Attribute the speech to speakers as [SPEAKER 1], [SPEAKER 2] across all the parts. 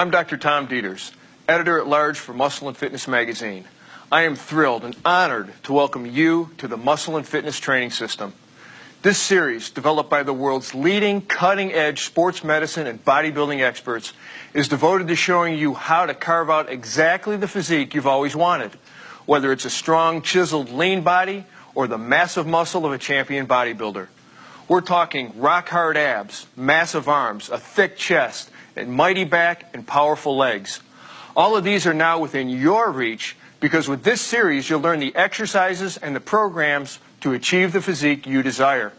[SPEAKER 1] I'm Dr. Tom Dieters, editor-at-large for Muscle and Fitness magazine. I am thrilled and honored to welcome you to the Muscle and Fitness Training System. This series, developed by the world's leading cutting-edge sports medicine and bodybuilding experts, is devoted to showing you how to carve out exactly the physique you've always wanted, whether it's a strong, chiseled, lean body or the massive muscle of a champion bodybuilder. We're talking rock-hard abs, massive arms, a thick chest, and mighty back and powerful legs. All of these are now within your reach because with this series you'll learn the exercises and the programs to achieve the physique you desire.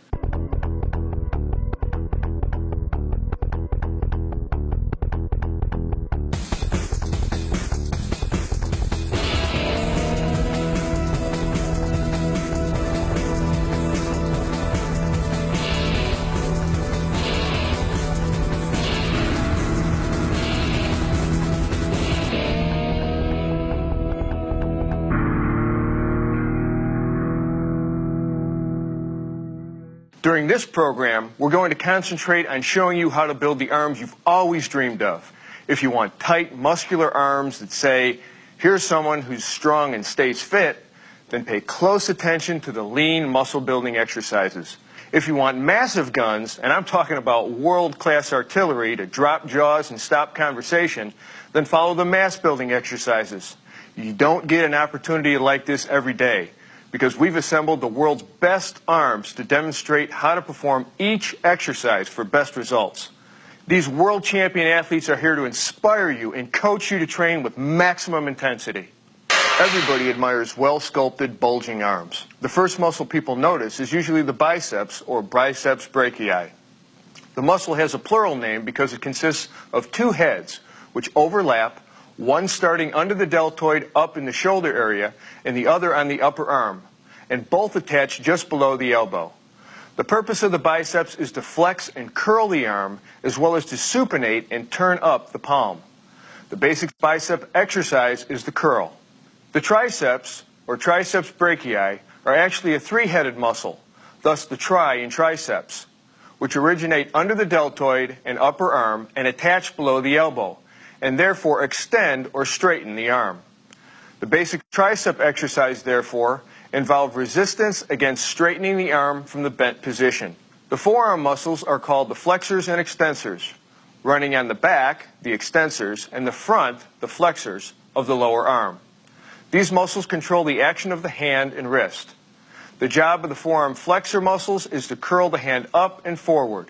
[SPEAKER 1] During this program, we're going to concentrate on showing you how to build the arms you've always dreamed of. If you want tight, muscular arms that say, here's someone who's strong and stays fit, then pay close attention to the lean muscle-building exercises. If you want massive guns, and I'm talking about world-class artillery to drop jaws and stop conversation, then follow the mass-building exercises. You don't get an opportunity like this every day, because we've assembled the world's best arms to demonstrate how to perform each exercise for best results. These world champion athletes are here to inspire you and coach you to train with maximum intensity. Everybody admires well-sculpted, bulging arms. The first muscle people notice is usually the biceps or biceps brachii. The muscle has a plural name because it consists of two heads, which overlap, one starting under the deltoid up in the shoulder area and the other on the upper arm, and both attached just below the elbow. The purpose of the biceps is to flex and curl the arm as well as to supinate and turn up the palm. The basic bicep exercise is the curl. The triceps, or triceps brachii, are actually a three-headed muscle, thus the tri in triceps, which originate under the deltoid and upper arm and attach below the elbow, and therefore extend or straighten the arm. The basic tricep exercise, therefore, involve resistance against straightening the arm from the bent position. The forearm muscles are called the flexors and extensors, running on the back, the extensors, and the front, the flexors, of the lower arm. These muscles control the action of the hand and wrist. The job of the forearm flexor muscles is to curl the hand up and forward.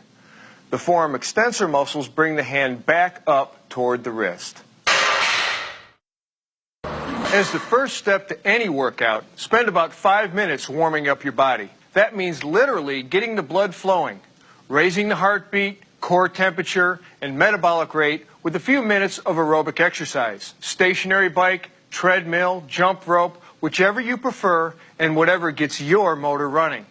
[SPEAKER 1] The forearm extensor muscles bring the hand back up toward the wrist. As the first step to any workout, spend about 5 minutes warming up your body. That means literally getting the blood flowing, raising the heartbeat, core temperature, and metabolic rate with a few minutes of aerobic exercise. Stationary bike, treadmill, jump rope, whichever you prefer, and whatever gets your motor running.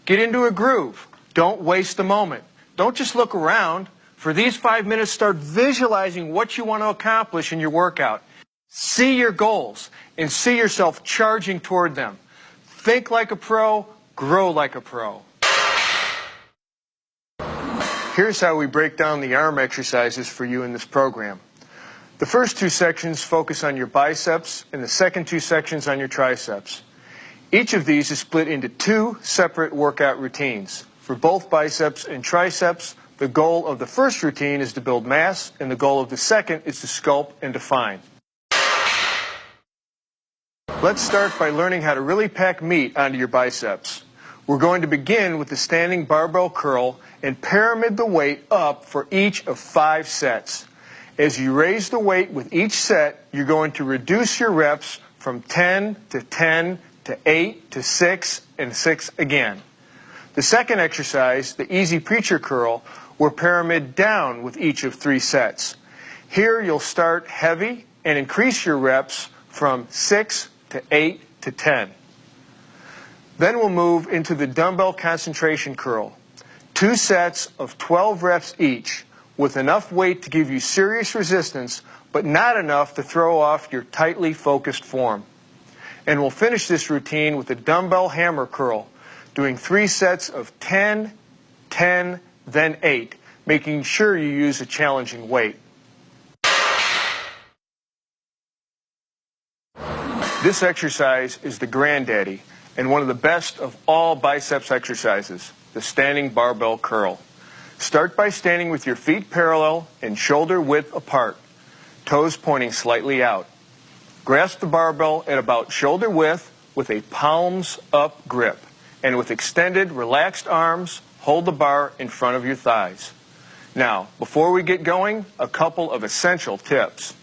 [SPEAKER 1] Get into a groove. Don't waste a moment. Don't just look around. For these 5 minutes, start visualizing what you want to accomplish in your workout. See your goals and see yourself charging toward them. Think like a pro, grow like a pro. Here's how we break down the arm exercises for you in this program. The first two sections focus on your biceps and the second two sections on your triceps. Each of these is split into two separate workout routines. For both biceps and triceps, the goal of the first routine is to build mass, and the goal of the second is to sculpt and define. Let's start by learning how to really pack meat onto your biceps. We're going to begin with the standing barbell curl and pyramid the weight up for each of 5 sets. As you raise the weight with each set, you're going to reduce your reps from 10 to 10 to 8 to 6 and 6 again. The second exercise, the easy preacher curl, will pyramid down with each of 3 sets. Here you'll start heavy and increase your reps from 6 to 8 to 10. Then we'll move into the dumbbell concentration curl. 2 sets of 12 reps each with enough weight to give you serious resistance, but not enough to throw off your tightly focused form. And we'll finish this routine with a dumbbell hammer curl, doing 3 sets of 10, 10, then 8, making sure you use a challenging weight. This exercise is the granddaddy and one of the best of all biceps exercises, the standing barbell curl. Start by standing with your feet parallel and shoulder width apart, toes pointing slightly out. Grasp the barbell at about shoulder width with a palms up grip, and with extended, relaxed arms, hold the bar in front of your thighs. Now, before we get going, a couple of essential tips.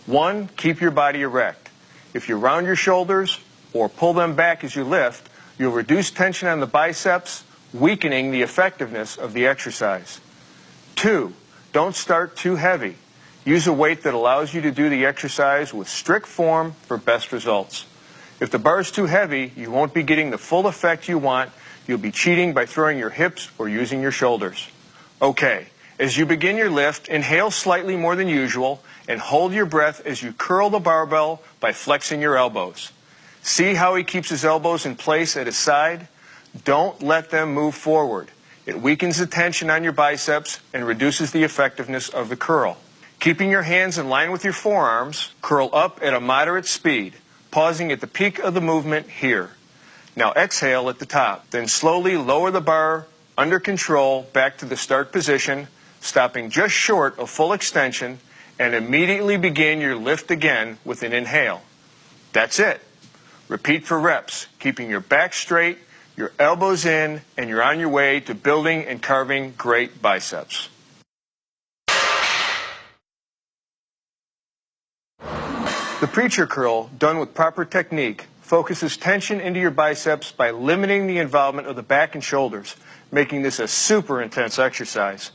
[SPEAKER 1] 1, keep your body erect. If you round your shoulders or pull them back as you lift, you'll reduce tension on the biceps, weakening the effectiveness of the exercise. 2, don't start too heavy. Use a weight that allows you to do the exercise with strict form for best results. If the bar is too heavy, you won't be getting the full effect you want. You'll be cheating by throwing your hips or using your shoulders. Okay, as you begin your lift, inhale slightly more than usual and hold your breath as you curl the barbell by flexing your elbows. See how he keeps his elbows in place at his side? Don't let them move forward. It weakens the tension on your biceps and reduces the effectiveness of the curl. Keeping your hands in line with your forearms, curl up at a moderate speed, pausing at the peak of the movement here. Now exhale at the top, then slowly lower the bar under control back to the start position, stopping just short of full extension, and immediately begin your lift again with an inhale. That's it. Repeat for reps, keeping your back straight, your elbows in, and you're on your way to building and carving great biceps. The preacher curl, done with proper technique, focuses tension into your biceps by limiting the involvement of the back and shoulders, making this a super intense exercise.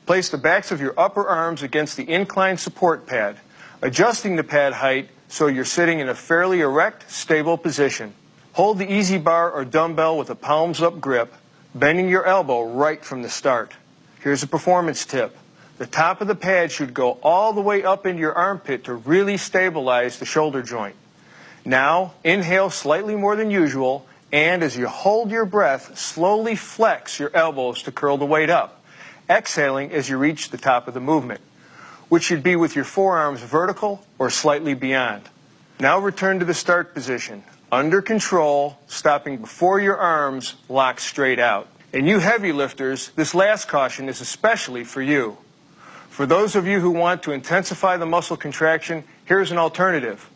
[SPEAKER 1] Place the backs of your upper arms against the inclined support pad, adjusting the pad height so you're sitting in a fairly erect, stable position. Hold the easy bar or dumbbell with a palms up grip, bending your elbow right from the start. Here's a performance tip. The top of the pad should go all the way up into your armpit to really stabilize the shoulder joint. Now, inhale slightly more than usual, and as you hold your breath, slowly flex your elbows to curl the weight up, exhaling as you reach the top of the movement, which should be with your forearms vertical or slightly beyond. Now return to the start position, under control, stopping before your arms lock straight out. And you heavy lifters, this last caution is especially for you. For those of you who want to intensify the muscle contraction, here's an alternative.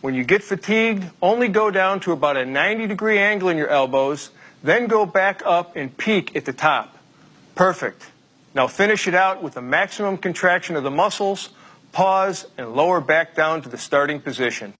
[SPEAKER 1] When you get fatigued, only go down to about a 90-degree angle in your elbows, then go back up and peak at the top. Perfect. Now finish it out with a maximum contraction of the muscles, pause, and lower back down to the starting position.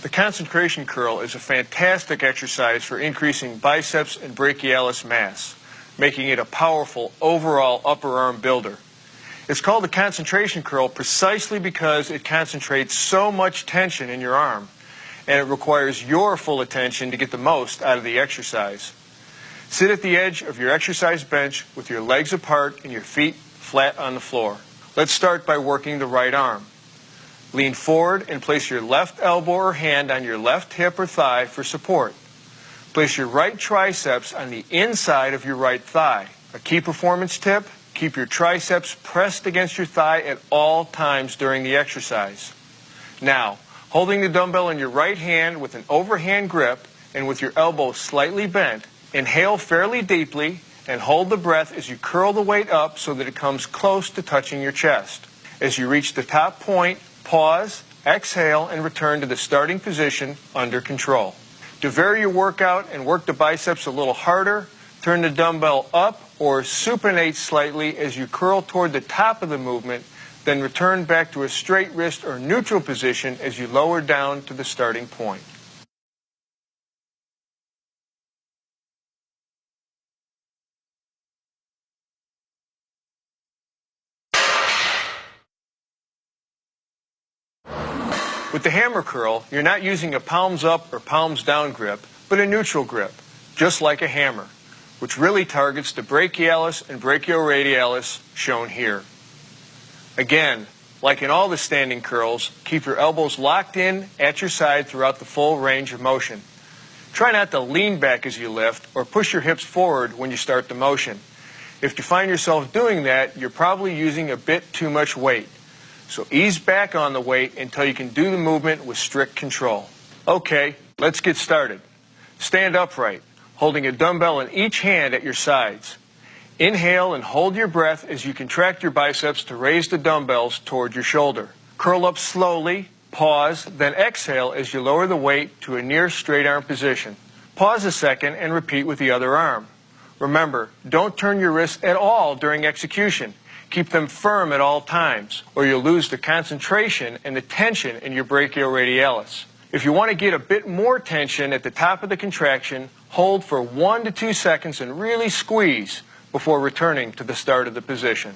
[SPEAKER 1] The concentration curl is a fantastic exercise for increasing biceps and brachialis mass, making it a powerful overall upper arm builder. It's called the concentration curl precisely because it concentrates so much tension in your arm, and it requires your full attention to get the most out of the exercise. Sit at the edge of your exercise bench with your legs apart and your feet flat on the floor. Let's start by working the right arm. Lean forward and place your left elbow or hand on your left hip or thigh for support. Place your right triceps on the inside of your right thigh. A key performance tip, keep your triceps pressed against your thigh at all times during the exercise. Now, holding the dumbbell in your right hand with an overhand grip and with your elbow slightly bent, inhale fairly deeply and hold the breath as you curl the weight up so that it comes close to touching your chest. As you reach the top point, pause, exhale, and return to the starting position under control. To vary your workout and work the biceps a little harder, turn the dumbbell up or supinate slightly as you curl toward the top of the movement, then return back to a straight wrist or neutral position as you lower down to the starting point. With the hammer curl, you're not using a palms up or palms down grip, but a neutral grip, just like a hammer, which really targets the brachialis and brachioradialis shown here. Again, like in all the standing curls, keep your elbows locked in at your side throughout the full range of motion. Try not to lean back as you lift or push your hips forward when you start the motion. If you find yourself doing that, you're probably using a bit too much weight. So ease back on the weight until you can do the movement with strict control. Okay, let's get started. Stand upright, holding a dumbbell in each hand at your sides. Inhale and hold your breath as you contract your biceps to raise the dumbbells toward your shoulder. Curl up slowly, pause, then exhale as you lower the weight to a near straight arm position. Pause a second and repeat with the other arm. Remember, don't turn your wrists at all during execution. Keep them firm at all times, or you'll lose the concentration and the tension in your brachioradialis. If you want to get a bit more tension at the top of the contraction, hold for 1 to 2 seconds and really squeeze before returning to the start of the position.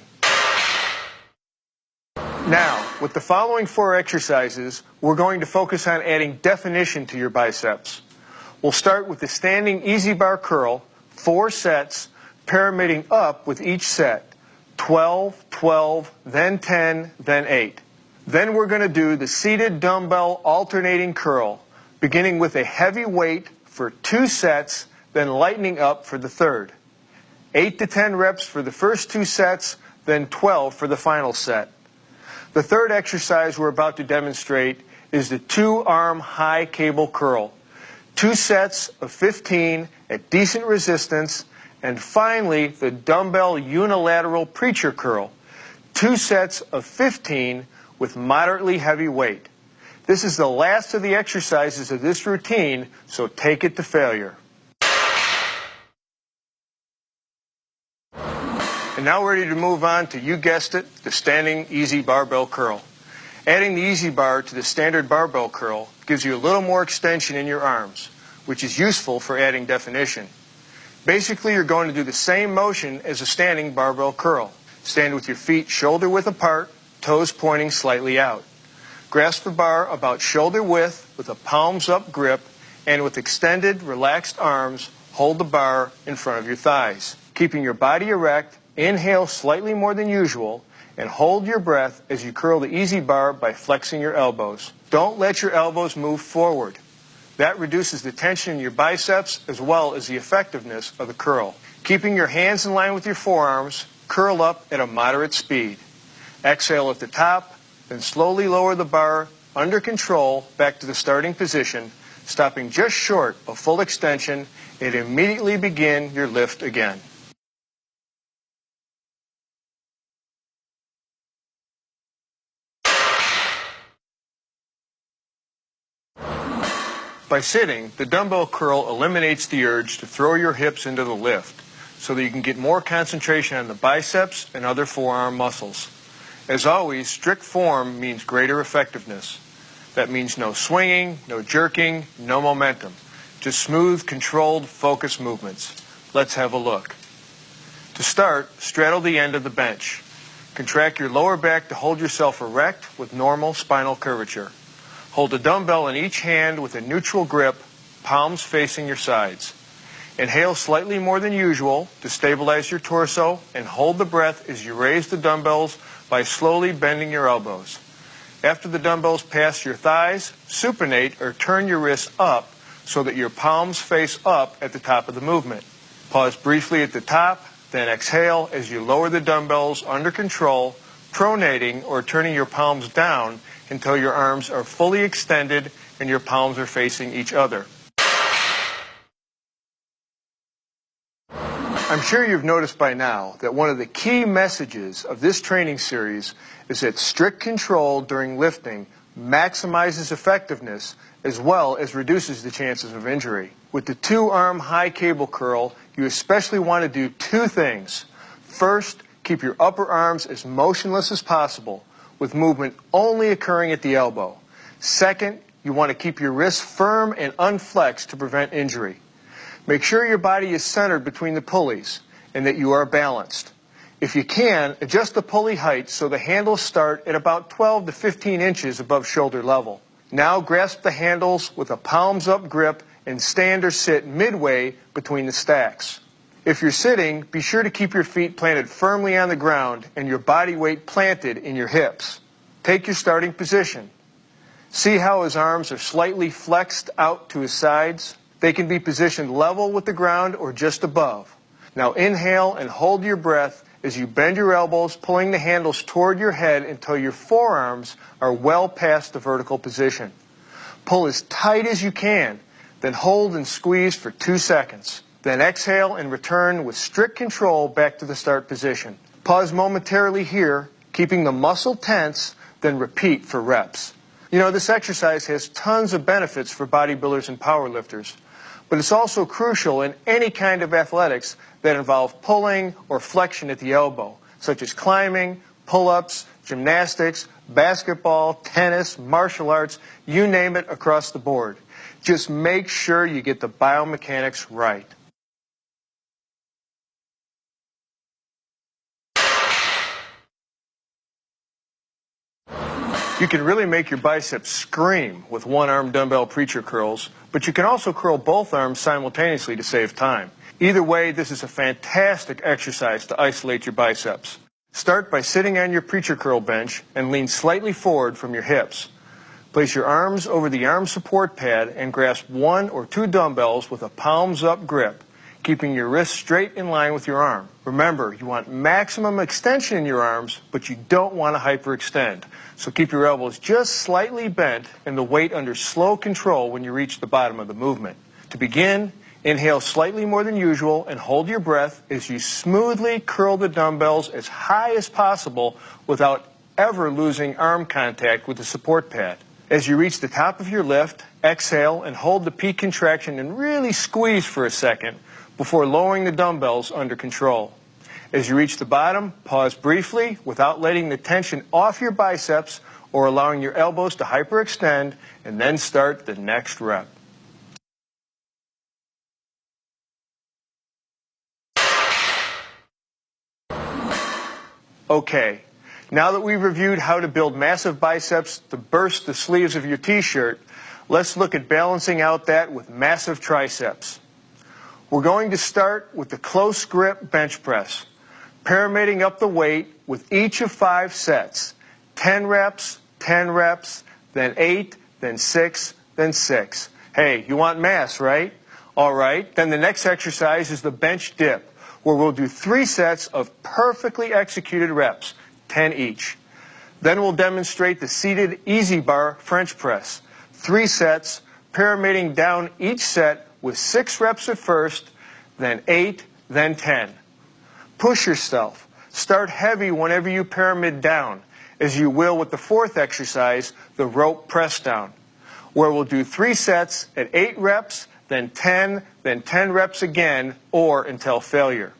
[SPEAKER 1] Now, with the following 4 exercises, we're going to focus on adding definition to your biceps. We'll start with the standing easy bar curl, 4 sets, pyramiding up with each set. 12, 12, then 10, then 8. Then we're going to do the seated dumbbell alternating curl, beginning with a heavy weight for 2 sets, then lightening up for the third. 8 to 10 reps for the first 2 sets, then 12 for the final set. The third exercise we're about to demonstrate is the 2-arm high cable curl. 2 sets of 15 at decent resistance, and finally the dumbbell unilateral preacher curl. 2 sets of 15 with moderately heavy weight. This is the last of the exercises of this routine, so take it to failure. And now we're ready to move on to, you guessed it, the standing easy barbell curl. Adding the easy bar to the standard barbell curl gives you a little more extension in your arms, which is useful for adding definition. Basically, you're going to do the same motion as a standing barbell curl. Stand with your feet shoulder width apart, toes pointing slightly out. Grasp the bar about shoulder width with a palms up grip, and with extended, relaxed arms, hold the bar in front of your thighs. Keeping your body erect, inhale slightly more than usual, and hold your breath as you curl the easy bar by flexing your elbows. Don't let your elbows move forward. That reduces the tension in your biceps as well as the effectiveness of the curl. Keeping your hands in line with your forearms, curl up at a moderate speed. Exhale at the top, then slowly lower the bar under control back to the starting position, stopping just short of full extension, and immediately begin your lift again. By sitting, the dumbbell curl eliminates the urge to throw your hips into the lift so that you can get more concentration on the biceps and other forearm muscles. As always, strict form means greater effectiveness. That means no swinging, no jerking, no momentum. Just smooth, controlled, focused movements. Let's have a look. To start, straddle the end of the bench. Contract your lower back to hold yourself erect with normal spinal curvature. Hold a dumbbell in each hand with a neutral grip, palms facing your sides. Inhale slightly more than usual to stabilize your torso, and hold the breath as you raise the dumbbells by slowly bending your elbows. After the dumbbells pass your thighs, supinate or turn your wrists up so that your palms face up at the top of the movement. Pause briefly at the top, then exhale as you lower the dumbbells under control, pronating or turning your palms down until your arms are fully extended and your palms are facing each other. I'm sure you've noticed by now that one of the key messages of this training series is that strict control during lifting maximizes effectiveness as well as reduces the chances of injury. With the 2-arm high cable curl, you especially want to do 2 things. First, keep your upper arms as motionless as possible, with movement only occurring at the elbow. Second, you want to keep your wrists firm and unflexed to prevent injury. Make sure your body is centered between the pulleys and that you are balanced. If you can, adjust the pulley height so the handles start at about 12 to 15 inches above shoulder level. Now grasp the handles with a palms up grip and stand or sit midway between the stacks. If you're sitting, be sure to keep your feet planted firmly on the ground and your body weight planted in your hips. Take your starting position. See how his arms are slightly flexed out to his sides? They can be positioned level with the ground or just above. Now inhale and hold your breath as you bend your elbows, pulling the handles toward your head until your forearms are well past the vertical position. Pull as tight as you can, then hold and squeeze for 2 seconds. Then exhale and return with strict control back to the start position. Pause momentarily here, keeping the muscle tense, then repeat for reps. You know, this exercise has tons of benefits for bodybuilders and powerlifters, but it's also crucial in any kind of athletics that involve pulling or flexion at the elbow, such as climbing, pull-ups, gymnastics, basketball, tennis, martial arts, you name it, across the board. Just make sure you get the biomechanics right. You can really make your biceps scream with one-arm dumbbell preacher curls, but you can also curl both arms simultaneously to save time. Either way, this is a fantastic exercise to isolate your biceps. Start by sitting on your preacher curl bench and lean slightly forward from your hips. Place your arms over the arm support pad and grasp 1 or 2 dumbbells with a palms-up grip, keeping your wrists straight in line with your arm. Remember, you want maximum extension in your arms, but you don't want to hyperextend. So keep your elbows just slightly bent and the weight under slow control when you reach the bottom of the movement. To begin, inhale slightly more than usual and hold your breath as you smoothly curl the dumbbells as high as possible without ever losing arm contact with the support pad. As you reach the top of your lift, exhale and hold the peak contraction and really squeeze for a second before lowering the dumbbells under control. As you reach the bottom, pause briefly without letting the tension off your biceps or allowing your elbows to hyperextend, and then start the next rep. Okay, now that we've reviewed how to build massive biceps to burst the sleeves of your t-shirt, let's look at balancing out that with massive triceps. We're going to start with the close grip bench press, pyramiding up the weight with each of 5 sets. 10 reps, 10 reps, then 8, then 6, then 6. Hey, you want mass, right? All right, then the next exercise is the bench dip, where we'll do 3 sets of perfectly executed reps, 10 each. Then we'll demonstrate the seated easy bar French press, 3 sets, pyramiding down each set with 6 reps at first, then 8, then 10. Push yourself. Start heavy whenever you pyramid down, as you will with the 4th exercise, the rope press down, where we'll do 3 sets at 8 reps, then 10 reps again, or until failure.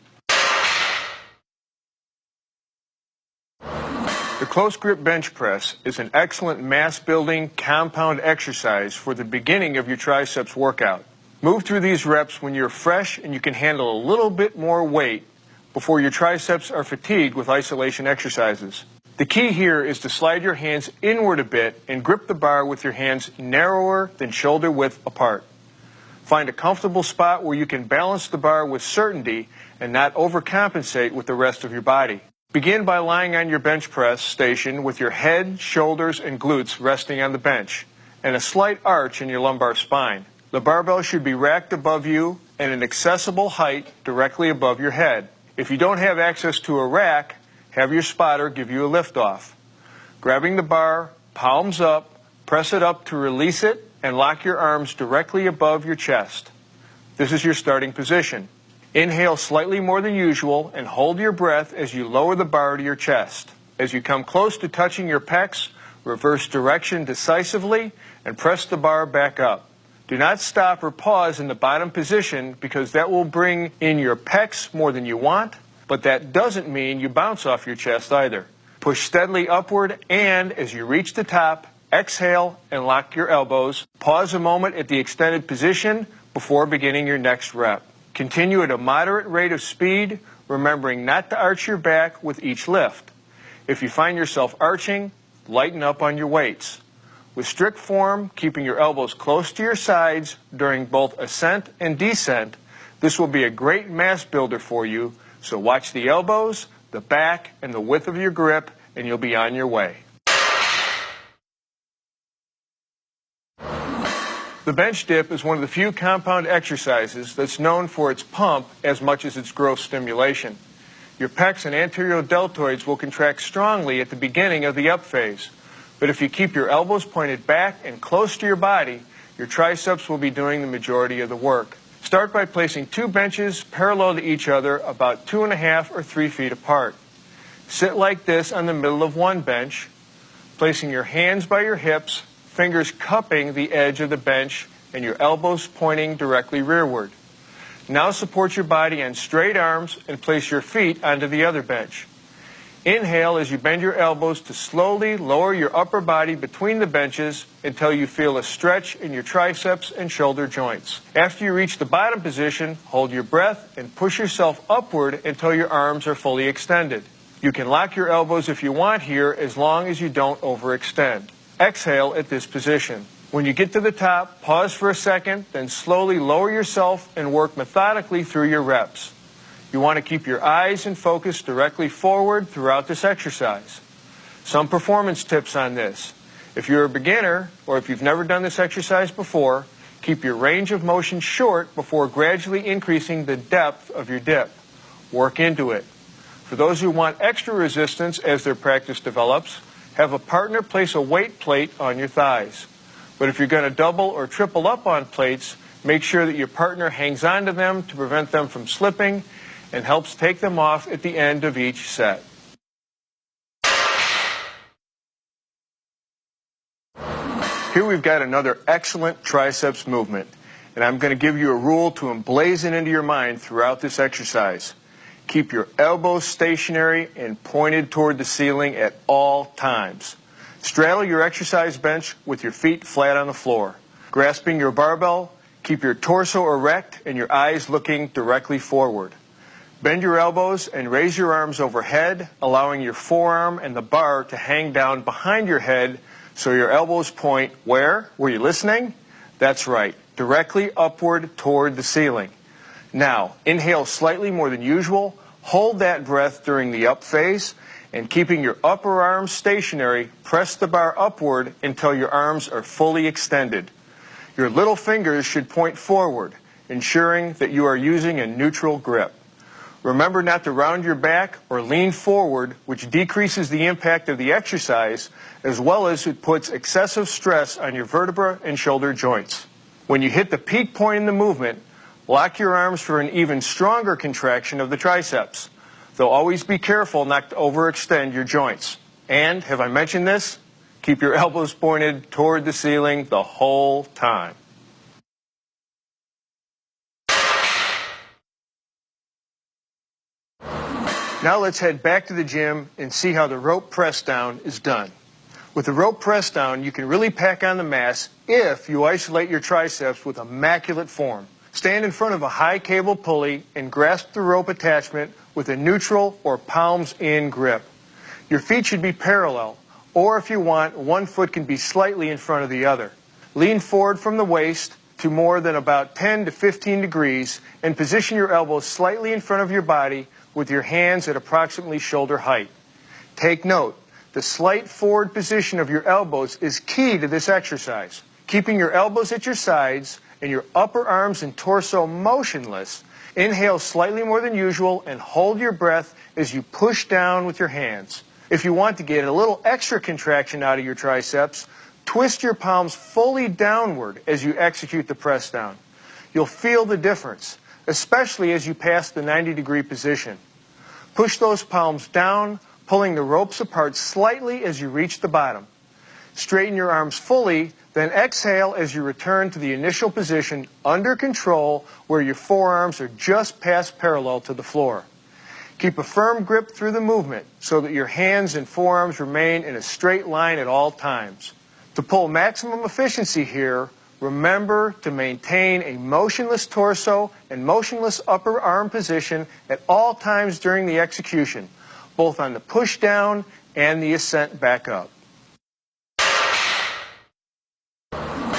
[SPEAKER 1] The close grip bench press is an excellent mass-building compound exercise for the beginning of your triceps workout. Move through these reps when you're fresh and you can handle a little bit more weight before your triceps are fatigued with isolation exercises. The key here is to slide your hands inward a bit and grip the bar with your hands narrower than shoulder width apart. Find a comfortable spot where you can balance the bar with certainty and not overcompensate with the rest of your body. Begin by lying on your bench press station with your head, shoulders, and glutes resting on the bench, and a slight arch in your lumbar spine. The barbell should be racked above you and an accessible height directly above your head. If you don't have access to a rack, have your spotter give you a lift off. Grabbing the bar, palms up, press it up to release it, and lock your arms directly above your chest. This is your starting position. Inhale slightly more than usual and hold your breath as you lower the bar to your chest. As you come close to touching your pecs, reverse direction decisively and press the bar back up. Do not stop or pause in the bottom position because that will bring in your pecs more than you want, but that doesn't mean you bounce off your chest either. Push steadily upward and, as you reach the top, exhale and lock your elbows. Pause a moment at the extended position before beginning your next rep. Continue at a moderate rate of speed, remembering not to arch your back with each lift. If you find yourself arching, lighten up on your weights. With strict form, keeping your elbows close to your sides during both ascent and descent, this will be a great mass builder for you, so watch the elbows, the back, and the width of your grip, and you'll be on your way. The bench dip is one of the few compound exercises that's known for its pump as much as its growth stimulation. Your pecs and anterior deltoids will contract strongly at the beginning of the up phase, but if you keep your elbows pointed back and close to your body, your triceps will be doing the majority of the work. Start by placing two benches parallel to each other about 2.5 or 3 feet apart. Sit like this on the middle of one bench, placing your hands by your hips, fingers cupping the edge of the bench, and your elbows pointing directly rearward. Now support your body on straight arms and place your feet onto the other bench. Inhale as you bend your elbows to slowly lower your upper body between the benches until you feel a stretch in your triceps and shoulder joints. After you reach the bottom position, hold your breath and push yourself upward until your arms are fully extended. You can lock your elbows if you want here, as long as you don't overextend. Exhale at this position. When you get to the top, pause for a second, then slowly lower yourself and work methodically through your reps. You want to keep your eyes and focus directly forward throughout this exercise. Some performance tips on this. If you're a beginner, or if you've never done this exercise before, keep your range of motion short before gradually increasing the depth of your dip. Work into it. For those who want extra resistance as their practice develops, have a partner place a weight plate on your thighs. But if you're going to double or triple up on plates, make sure that your partner hangs on to them to prevent them from slipping and helps take them off at the end of each set. Here we've got another excellent triceps movement, and I'm going to give you a rule to emblazon into your mind throughout this exercise. Keep your elbows stationary and pointed toward the ceiling at all times. Straddle your exercise bench with your feet flat on the floor. Grasping your barbell, keep your torso erect and your eyes looking directly forward. Bend your elbows and raise your arms overhead, allowing your forearm and the bar to hang down behind your head so your elbows point where? Were you listening? That's right, directly upward toward the ceiling. Now, inhale slightly more than usual, hold that breath during the up phase, and keeping your upper arms stationary, press the bar upward until your arms are fully extended. Your little fingers should point forward, ensuring that you are using a neutral grip. Remember not to round your back or lean forward, which decreases the impact of the exercise, as well as it puts excessive stress on your vertebra and shoulder joints. When you hit the peak point in the movement, lock your arms for an even stronger contraction of the triceps. Though always be careful not to overextend your joints. And, have I mentioned this? Keep your elbows pointed toward the ceiling the whole time. Now let's head back to the gym and see how the rope press down is done. With the rope press down, you can really pack on the mass if you isolate your triceps with immaculate form. Stand in front of a high cable pulley and grasp the rope attachment with a neutral or palms-in grip. Your feet should be parallel, or if you want, one foot can be slightly in front of the other. Lean forward from the waist to more than about 10 to 15 degrees and position your elbows slightly in front of your body with your hands at approximately shoulder height. Take note, the slight forward position of your elbows is key to this exercise. Keeping your elbows at your sides and your upper arms and torso motionless, inhale slightly more than usual and hold your breath as you push down with your hands. If you want to get a little extra contraction out of your triceps, twist your palms fully downward as you execute the press down. You'll feel the difference, especially as you pass the 90-degree position. Push those palms down, pulling the ropes apart slightly as you reach the bottom. Straighten your arms fully, then exhale as you return to the initial position under control where your forearms are just past parallel to the floor. Keep a firm grip through the movement so that your hands and forearms remain in a straight line at all times. To pull maximum efficiency here, remember to maintain a motionless torso and motionless upper arm position at all times during the execution, both on the push down and the ascent back up.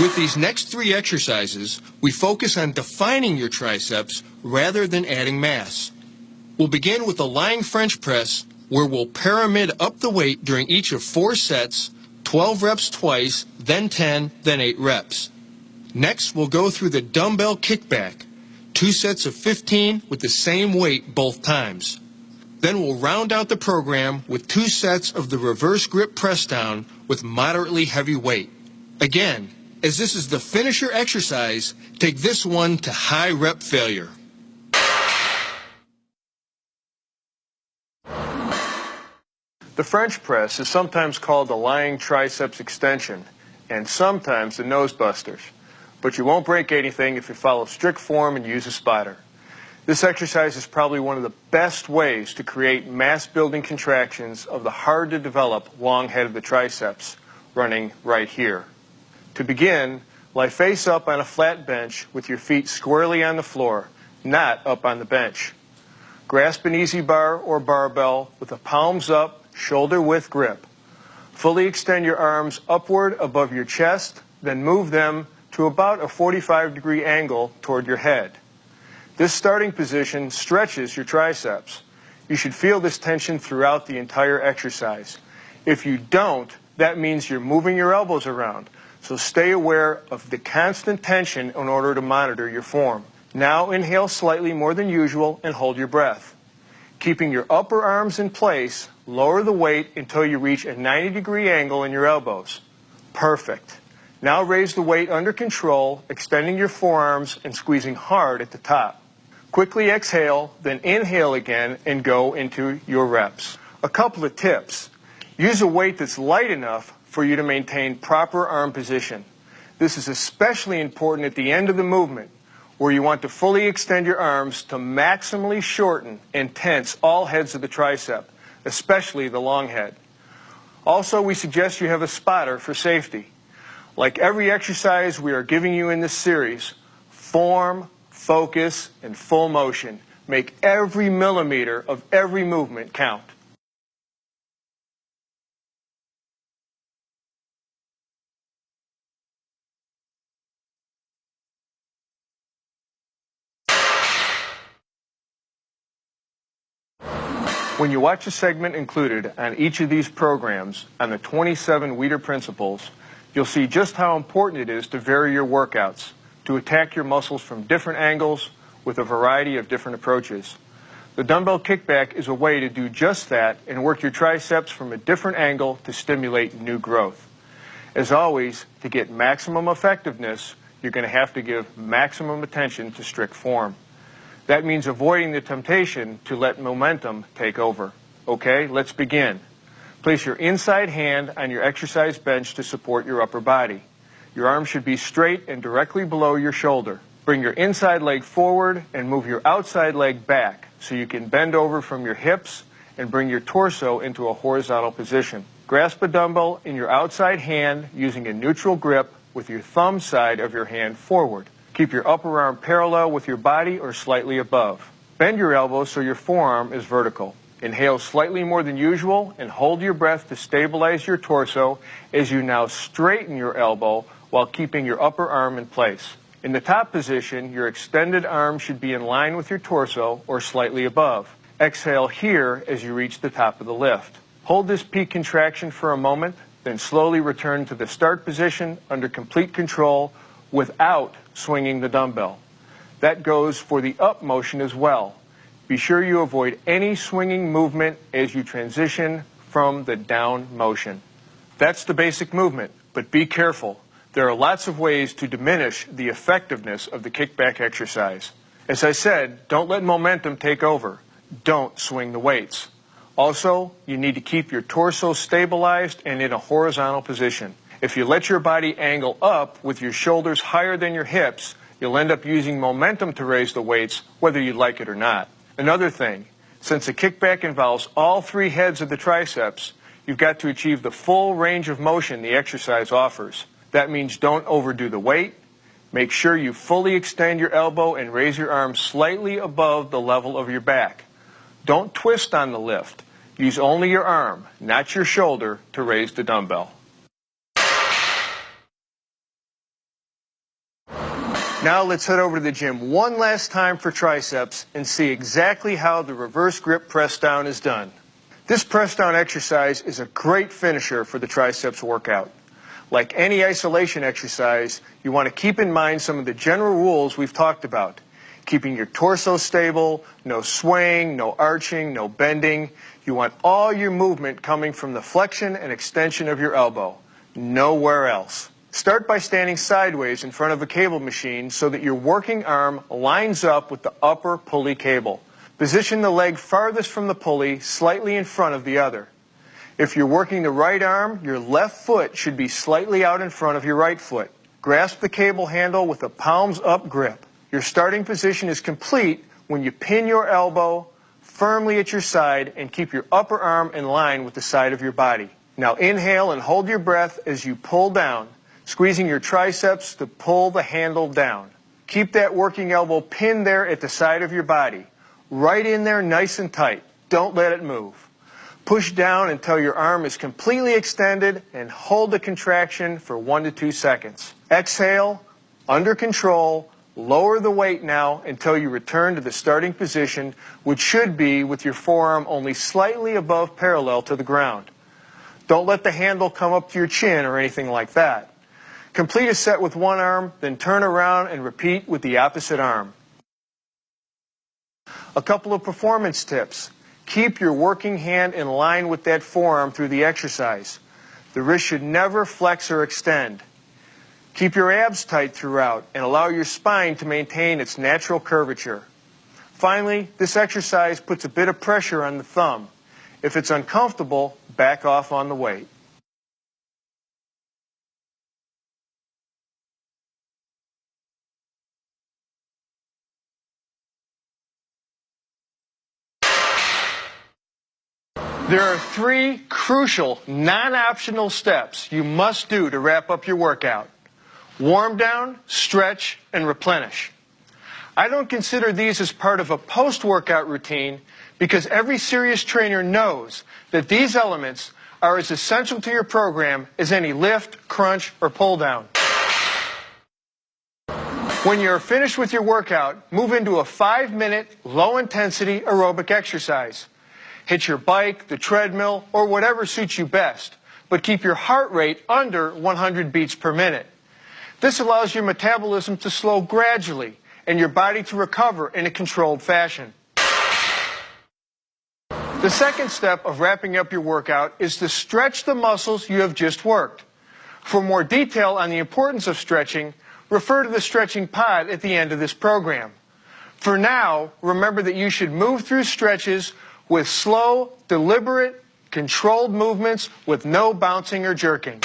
[SPEAKER 1] With these next three exercises, we focus on defining your triceps rather than adding mass. We'll begin with a lying French press, where we'll pyramid up the weight during each of 4 sets, 12 reps twice, then 10, then 8 reps. Next, we'll go through the dumbbell kickback, 2 sets of 15 with the same weight both times. Then we'll round out the program with 2 sets of the reverse grip press down with moderately heavy weight. Again, as this is the finisher exercise, take this one to high rep failure. The French press is sometimes called the lying triceps extension and sometimes the nose busters, but you won't break anything if you follow strict form and use a spotter. This exercise is probably one of the best ways to create mass-building contractions of the hard-to-develop long head of the triceps, running right here. To begin, lie face up on a flat bench with your feet squarely on the floor, not up on the bench. Grasp an easy bar or barbell with the palms up, shoulder-width grip. Fully extend your arms upward above your chest, then move them to about a 45-degree angle toward your head. This starting position stretches your triceps. You should feel this tension throughout the entire exercise. If you don't, that means you're moving your elbows around. So stay aware of the constant tension in order to monitor your form. Now inhale slightly more than usual and hold your breath. Keeping your upper arms in place, lower the weight until you reach a 90-degree angle in your elbows. Perfect. Now raise the weight under control, extending your forearms and squeezing hard at the top. Quickly exhale, then inhale again and go into your reps. A couple of tips. Use a weight that's light enough for you to maintain proper arm position. This is especially important at the end of the movement, where you want to fully extend your arms to maximally shorten and tense all heads of the tricep, especially the long head. Also, we suggest you have a spotter for safety. Like every exercise we are giving you in this series, form, focus, and full motion. Make every millimeter of every movement count. When you watch a segment included on each of these programs on the 27 Weider principles, you'll see just how important it is to vary your workouts, to attack your muscles from different angles with a variety of different approaches. The dumbbell kickback is a way to do just that and work your triceps from a different angle to stimulate new growth. As always, to get maximum effectiveness, you're going to have to give maximum attention to strict form. That means avoiding the temptation to let momentum take over. Okay, let's begin. Place your inside hand on your exercise bench to support your upper body. Your arm should be straight and directly below your shoulder. Bring your inside leg forward and move your outside leg back so you can bend over from your hips and bring your torso into a horizontal position. Grasp a dumbbell in your outside hand using a neutral grip with your thumb side of your hand forward. Keep your upper arm parallel with your body or slightly above. Bend your elbows so your forearm is vertical. Inhale slightly more than usual and hold your breath to stabilize your torso as you now straighten your elbow while keeping your upper arm in place. In the top position, your extended arm should be in line with your torso or slightly above. Exhale here as you reach the top of the lift. Hold this peak contraction for a moment, then slowly return to the start position under complete control without swinging the dumbbell. That goes for the up motion as well. Be sure you avoid any swinging movement as you transition from the down motion. That's the basic movement, but be careful. There are lots of ways to diminish the effectiveness of the kickback exercise. As I said, don't let momentum take over. Don't swing the weights. Also, you need to keep your torso stabilized and in a horizontal position. If you let your body angle up with your shoulders higher than your hips, you'll end up using momentum to raise the weights, whether you like it or not. Another thing, since the kickback involves all 3 heads of the triceps, you've got to achieve the full range of motion the exercise offers. That means don't overdo the weight. Make sure you fully extend your elbow and raise your arm slightly above the level of your back. Don't twist on the lift. Use only your arm, not your shoulder, to raise the dumbbell. Now let's head over to the gym one last time for triceps and see exactly how the reverse grip press down is done. This press down exercise is a great finisher for the triceps workout. Like any isolation exercise, you want to keep in mind some of the general rules we've talked about. Keeping your torso stable, no swaying, no arching, no bending. You want all your movement coming from the flexion and extension of your elbow. Nowhere else. Start by standing sideways in front of a cable machine so that your working arm lines up with the upper pulley cable. Position the leg farthest from the pulley, slightly in front of the other. If you're working the right arm, your left foot should be slightly out in front of your right foot. Grasp the cable handle with a palms-up grip. Your starting position is complete when you pin your elbow firmly at your side and keep your upper arm in line with the side of your body. Now inhale and hold your breath as you pull down, squeezing your triceps to pull the handle down. Keep that working elbow pinned there at the side of your body. Right in there nice and tight. Don't let it move. Push down until your arm is completely extended and hold the contraction for 1 to 2 seconds. Exhale, under control, lower the weight now until you return to the starting position, which should be with your forearm only slightly above parallel to the ground. Don't let the handle come up to your chin or anything like that. Complete a set with one arm, then turn around and repeat with the opposite arm. A couple of performance tips. Keep your working hand in line with that forearm through the exercise. The wrist should never flex or extend. Keep your abs tight throughout and allow your spine to maintain its natural curvature. Finally, this exercise puts a bit of pressure on the thumb. If it's uncomfortable, back off on the weight. There are 3 crucial, non-optional steps you must do to wrap up your workout. Warm down, stretch, and replenish. I don't consider these as part of a post-workout routine because every serious trainer knows that these elements are as essential to your program as any lift, crunch, or pull down. When you're finished with your workout, move into a 5-minute, low-intensity aerobic exercise. Hit your bike, the treadmill, or whatever suits you best, but keep your heart rate under 100 beats per minute. This allows your metabolism to slow gradually and your body to recover in a controlled fashion. The second step of wrapping up your workout is to stretch the muscles you have just worked. For more detail on the importance of stretching, refer to the stretching pod at the end of this program. For now, remember that you should move through stretches with slow, deliberate, controlled movements with no bouncing or jerking.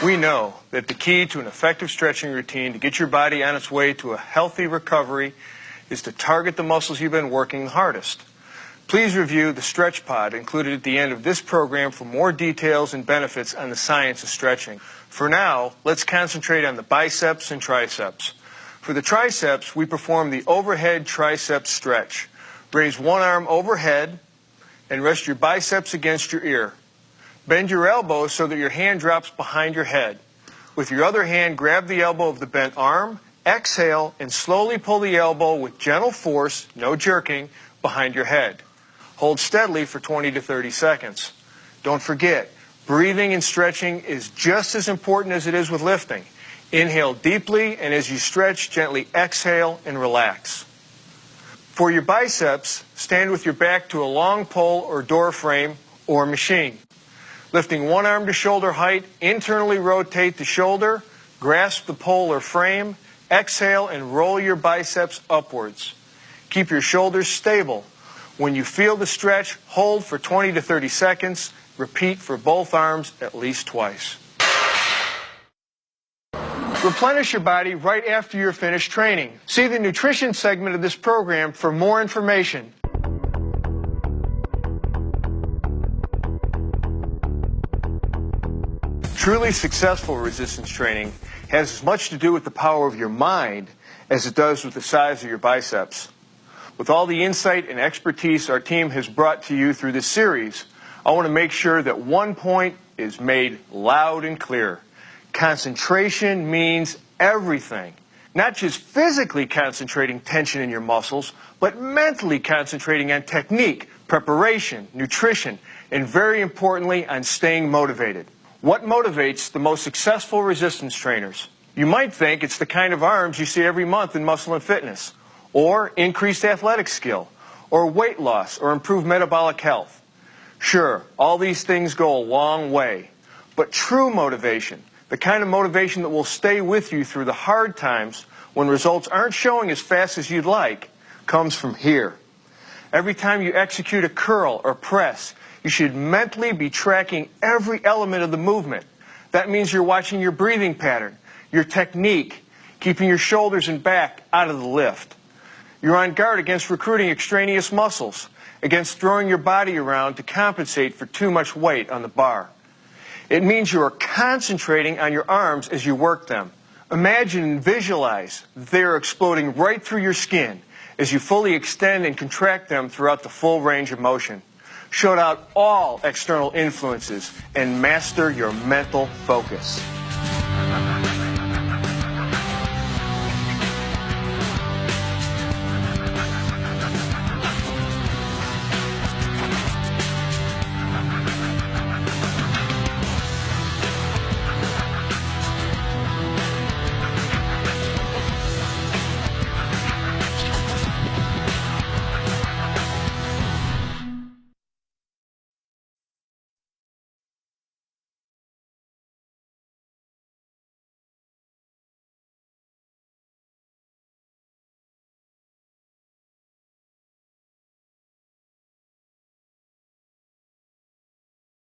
[SPEAKER 1] We know that the key to an effective stretching routine to get your body on its way to a healthy recovery is to target the muscles you've been working the hardest. Please review the stretch pod included at the end of this program for more details and benefits on the science of stretching. For now, let's concentrate on the biceps and triceps. For the triceps, we perform the overhead tricep stretch. Raise one arm overhead and rest your biceps against your ear. Bend your elbow so that your hand drops behind your head. With your other hand, grab the elbow of the bent arm, exhale, and slowly pull the elbow with gentle force, no jerking, behind your head. Hold steadily for 20 to 30 seconds. Don't forget, breathing and stretching is just as important as it is with lifting. Inhale deeply, and as you stretch, gently exhale and relax. For your biceps, stand with your back to a long pole or door frame or machine. Lifting one arm to shoulder height, internally rotate the shoulder, grasp the pole or frame, exhale and roll your biceps upwards. Keep your shoulders stable. When you feel the stretch, hold for 20 to 30 seconds. Repeat for both arms at least twice. Replenish your body right after you're finished training. See the nutrition segment of this program for more information. Truly successful resistance training has as much to do with the power of your mind as it does with the size of your biceps. With all the insight and expertise our team has brought to you through this series, I want to make sure that one point is made loud and clear. Concentration means everything. Not just physically concentrating tension in your muscles, but mentally concentrating on technique, preparation, nutrition, and very importantly, on staying motivated. What motivates the most successful resistance trainers? You might think it's the kind of arms you see every month in Muscle and Fitness, or increased athletic skill, or weight loss, or improved metabolic health. Sure, all these things go a long way, but true motivation, the kind of motivation that will stay with you through the hard times when results aren't showing as fast as you'd like, comes from here. Every time you execute a curl or press, you should mentally be tracking every element of the movement. That means you're watching your breathing pattern, your technique, keeping your shoulders and back out of the lift. You're on guard against recruiting extraneous muscles, against throwing your body around to compensate for too much weight on the bar. It means you are concentrating on your arms as you work them. Imagine and visualize that they are exploding right through your skin as you fully extend and contract them throughout the full range of motion. Shut out all external influences and master your mental focus.